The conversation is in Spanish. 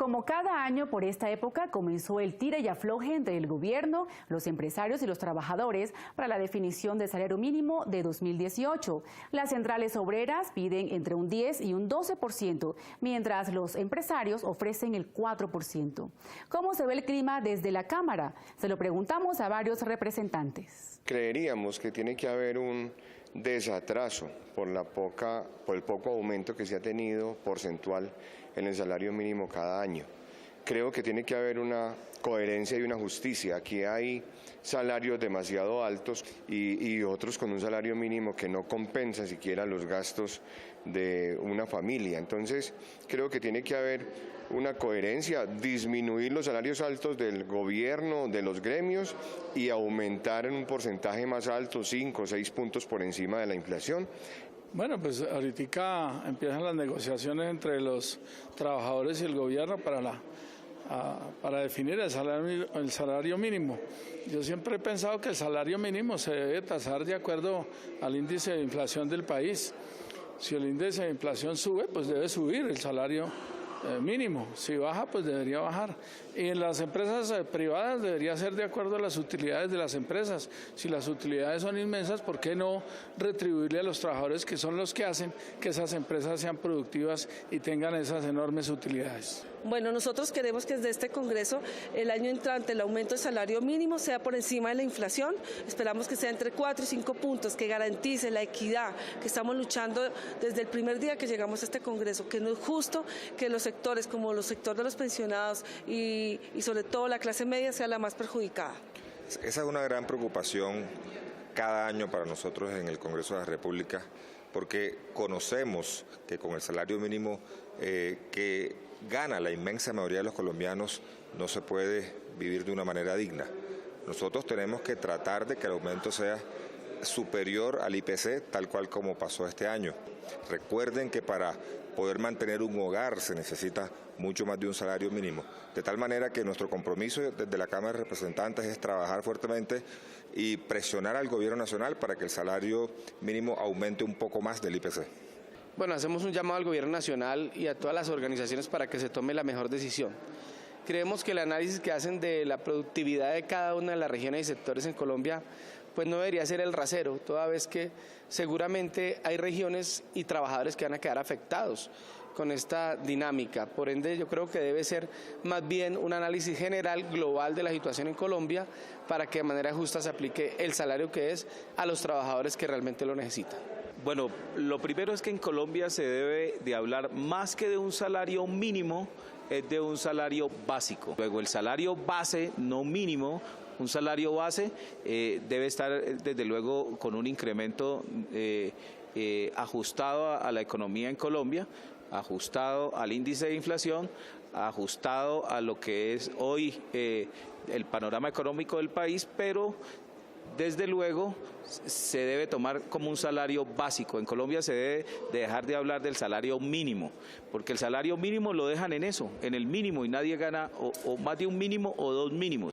Como cada año por esta época comenzó el tira y afloje entre el gobierno, los empresarios y los trabajadores para la definición del salario mínimo de 2018. Las centrales obreras piden entre un 10 y un 12%, mientras los empresarios ofrecen el 4%. ¿Cómo se ve el clima desde la Cámara? Se lo preguntamos a varios representantes. Creeríamos que tiene que haber un desatraso por el poco aumento que se ha tenido porcentual en el salario mínimo cada año. Creo que tiene que haber una coherencia y una justicia. Aquí hay salarios demasiado altos y otros con un salario mínimo que no compensa siquiera los gastos de una familia. Entonces, creo que tiene que haber una coherencia, disminuir los salarios altos del gobierno, de los gremios y aumentar en un porcentaje más alto, 5 o 6 puntos por encima de la inflación. Bueno, pues ahorita empiezan las negociaciones entre los trabajadores y el gobierno para definir el salario mínimo. Yo siempre he pensado que el salario mínimo se debe tasar de acuerdo al índice de inflación del país. Si el índice de inflación sube, pues debe subir el salario mínimo. Si baja, pues debería bajar. Y en las empresas privadas debería ser de acuerdo a las utilidades de las empresas. Si las utilidades son inmensas, ¿por qué no retribuirle a los trabajadores que son los que hacen que esas empresas sean productivas y tengan esas enormes utilidades? Bueno, nosotros queremos que desde este Congreso el año entrante el aumento del salario mínimo sea por encima de la inflación. Esperamos que sea entre 4 y 5 puntos, que garantice la equidad, que estamos luchando desde el primer día que llegamos a este Congreso, que no es justo que los sectores como los sectores de los pensionados y sobre todo la clase media sea la más perjudicada. Esa es una gran preocupación cada año para nosotros en el Congreso de la República, porque conocemos que con el salario mínimo que gana la inmensa mayoría de los colombianos no se puede vivir de una manera digna. Nosotros tenemos que tratar de que el aumento sea superior al IPC, tal cual como pasó este año. Recuerden que para poder mantener un hogar se necesita mucho más de un salario mínimo, de tal manera que nuestro compromiso desde la Cámara de Representantes es trabajar fuertemente y presionar al Gobierno Nacional para que el salario mínimo aumente un poco más del IPC. Bueno, hacemos un llamado al Gobierno Nacional y a todas las organizaciones para que se tome la mejor decisión. Creemos que el análisis que hacen de la productividad de cada una de las regiones y sectores en Colombia pues no debería ser el rasero, toda vez que seguramente hay regiones y trabajadores que van a quedar afectados con esta dinámica. Por ende, yo creo que debe ser más bien un análisis general, global de la situación en Colombia para que de manera justa se aplique el salario que es a los trabajadores que realmente lo necesitan. Bueno, lo primero es que en Colombia se debe de hablar más que de un salario mínimo, es de un salario básico. Luego el salario base, no mínimo, un salario base debe estar desde luego con un incremento ajustado a la economía en Colombia, ajustado al índice de inflación, ajustado a lo que es hoy el panorama económico del país, pero desde luego se debe tomar como un salario básico. En Colombia se debe dejar de hablar del salario mínimo, porque el salario mínimo lo dejan en eso, en el mínimo, y nadie gana o más de un mínimo o dos mínimos.